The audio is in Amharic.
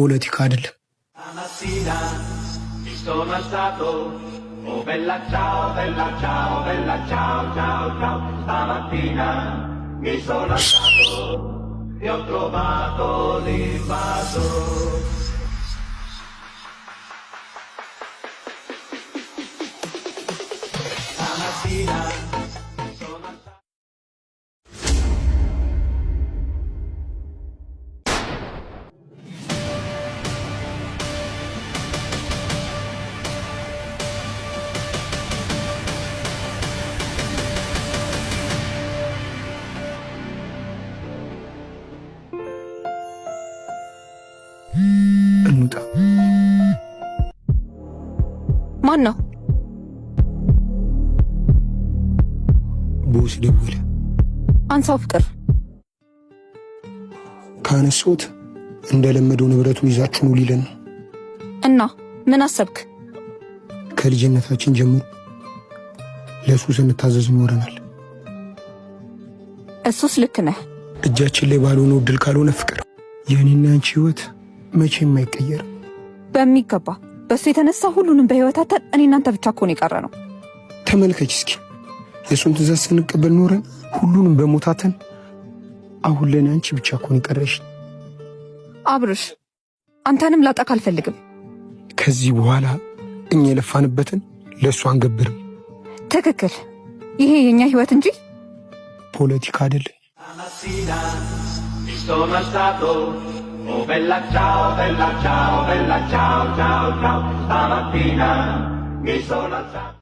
ፖለቲካ አይደለም። እንውጣ። ማን ነው? ቦስ ደወለ። አንሳው። ፍቅር ካነሱት እንደለመደው ንብረቱን ይዛችሁ ነው ሊለን ነው። እና ምን አሰብክ? ከልጅነታችን ጀምሮ ለሱ ስንታዘዝ ኖረናል። እሱስ ልክ ነህ። እጃችን ላይ ባልሆነው እድል ካልሆነ ፍቅር የእኔና አንቺ ህይወት መቼም አይቀየርም። በሚገባ በሱ የተነሳ ሁሉንም በህይወታችን እኔ እናንተ ብቻ እኮ ነው የቀረ ነው። ተመልከች እስኪ የሱን ትእዛዝ ስንቀበል ኖረን ሁሉንም በሞታተን አሁን ለኔ አንቺ ብቻ እኮ ነው የቀረሽ። አብርሽ አንተንም ላጣክ አልፈልግም። ከዚህ በኋላ እኛ የለፋንበትን ለሱ አንገብርም። ትክክል። ይሄ የኛ ህይወት እንጂ ፖለቲካ አይደለም። Oh bella ciao, bella ciao, bella ciao, ciao, ciao, stamattina mi sono alzato.